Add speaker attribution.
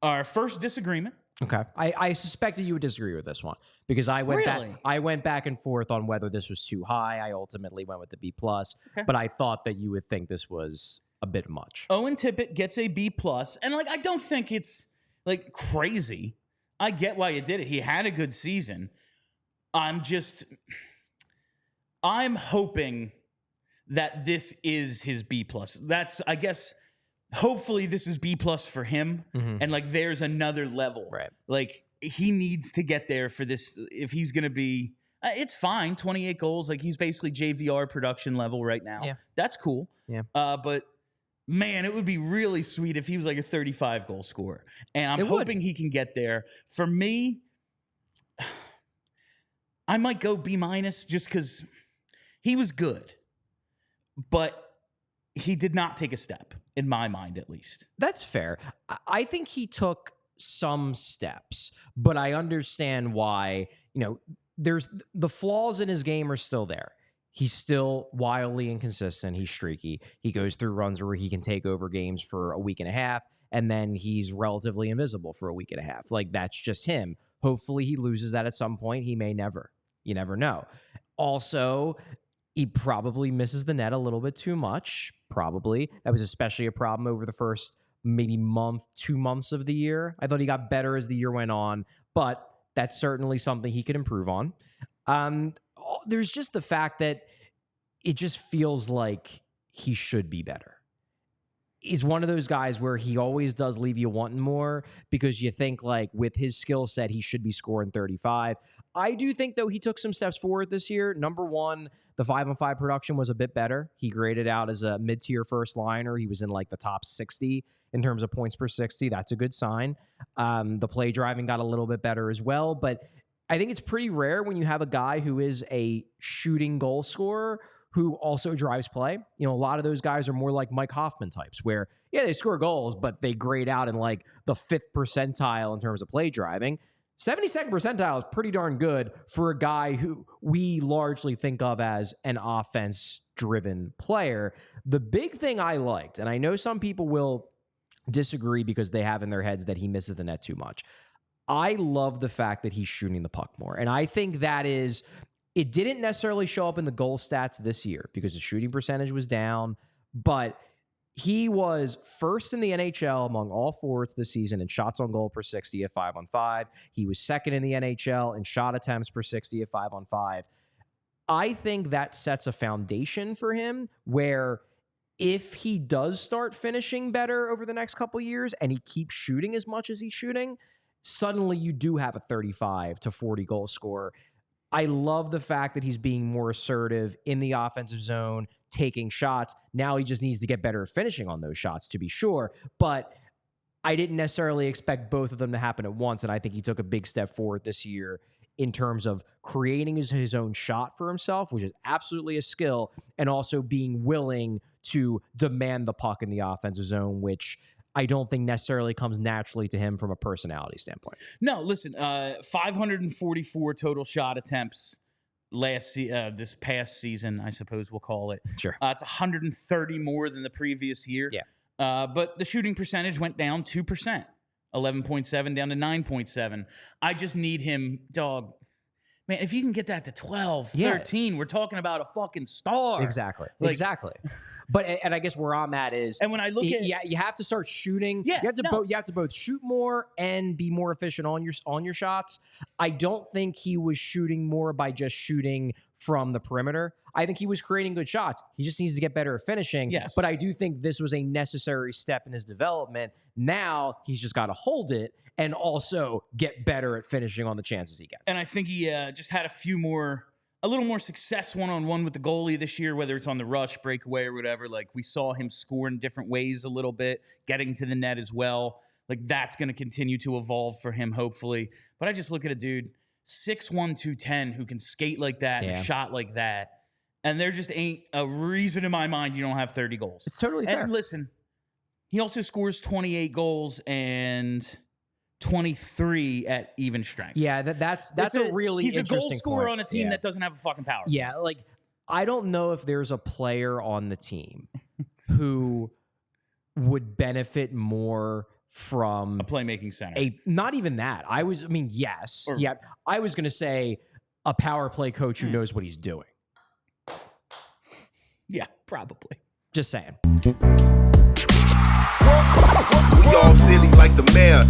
Speaker 1: Our first disagreement.
Speaker 2: Okay. I suspected you would disagree with this one because I went back and forth on whether this was too high. I ultimately went with the B+, but I thought that you would think this was a bit much.
Speaker 1: Owen Tippett gets a B+, and like I don't think it's like crazy. I get why you did it. He had a good season. I'm hoping that this is his B+. That's, I guess, hopefully this is B+ for him. And like there's another level.
Speaker 2: Right.
Speaker 1: Like he needs to get there for this. If he's going to be, it's fine. 28 goals. Like he's basically JVR production level right now.
Speaker 2: Yeah.
Speaker 1: That's cool.
Speaker 2: Yeah.
Speaker 1: But man, it would be really sweet if he was like a 35 goal scorer. And I'm hoping he can get there. For me, I might go B- just because he was good, but he did not take a step, in my mind at least.
Speaker 2: That's fair. I think he took some steps, but I understand why, there's the flaws in his game are still there. He's still wildly inconsistent. He's streaky. He goes through runs where he can take over games for a week and a half, and then he's relatively invisible for a week and a half. Like, that's just him. Hopefully he loses that at some point. He may never. You never know. Also, he probably misses the net a little bit too much. Probably. That was especially a problem over the first maybe month, 2 months of the year. I thought he got better as the year went on, but that's certainly something he could improve on. There's just the fact that it just feels like he should be better. He's one of those guys where he always does leave you wanting more because you think like with his skill set, he should be scoring 35. I do think, though, he took some steps forward this year. Number one, the 5-on-5 production was a bit better. He graded out as a mid-tier first liner. He was in like the top 60 in terms of points per 60. That's a good sign. The play driving got a little bit better as well, but I think it's pretty rare when you have a guy who is a shooting goal scorer who also drives play. A lot of those guys are more like Mike Hoffman types where, yeah, they score goals, but they grade out in like the 5th percentile in terms of play driving. 72nd percentile is pretty darn good for a guy who we largely think of as an offense-driven player. The big thing I liked, and I know some people will disagree because they have in their heads that he misses the net too much. I love the fact that he's shooting the puck more. And I think that is, it didn't necessarily show up in the goal stats this year because the shooting percentage was down, but he was first in the NHL among all forwards this season in shots on goal per 60 at 5-on-5. He was second in the NHL in shot attempts per 60 at 5-on-5. I think that sets a foundation for him where if he does start finishing better over the next couple years and he keeps shooting as much as he's shooting, suddenly you do have a 35 to 40 goal scorer. I love the fact that he's being more assertive in the offensive zone, taking shots. Now he just needs to get better at finishing on those shots, to be sure. But I didn't necessarily expect both of them to happen at once, and I think he took a big step forward this year in terms of creating his own shot for himself, which is absolutely a skill, and also being willing to demand the puck in the offensive zone, which I don't think necessarily comes naturally to him from a personality standpoint.
Speaker 1: No, listen, 544 total shot attempts this past season, I suppose we'll call it.
Speaker 2: Sure.
Speaker 1: It's 130 more than the previous year.
Speaker 2: Yeah.
Speaker 1: But the shooting percentage went down 2%, 11.7 down to 9.7. I just need him, dog. Man, if you can get that to 12, 13, we're talking about a fucking star.
Speaker 2: Exactly. Exactly. But and I guess where I'm at is,
Speaker 1: and when I look at,
Speaker 2: you have to start shooting.
Speaker 1: Yeah,
Speaker 2: you have to both shoot more and be more efficient on your shots. I don't think he was shooting more by just shooting from the perimeter. I think he was creating good shots. He just needs to get better at finishing.
Speaker 1: Yes.
Speaker 2: But I do think this was a necessary step in his development. Now he's just got to hold it and also get better at finishing on the chances he gets.
Speaker 1: And I think he just had a little more success one-on-one with the goalie this year, whether it's on the rush, breakaway, or whatever. Like, we saw him score in different ways a little bit, getting to the net as well. Like, that's going to continue to evolve for him, hopefully. But I just look at a dude, 6'1", 210, who can skate like that and shot like that. And there just ain't a reason in my mind you don't have 30 goals.
Speaker 2: It's totally fair.
Speaker 1: And listen, he also scores 28 goals and 23 at even strength.
Speaker 2: Yeah, that's a really
Speaker 1: he's
Speaker 2: interesting
Speaker 1: a goal scorer
Speaker 2: point.
Speaker 1: on a team that doesn't have a fucking power.
Speaker 2: Yeah, like I don't know if there's a player on the team who would benefit more from
Speaker 1: a playmaking center.
Speaker 2: Not even that. Yes. Yeah. I was going to say a power play coach who knows what he's doing.
Speaker 1: Yeah, probably.
Speaker 2: Just saying.
Speaker 3: We all silly like the mayor.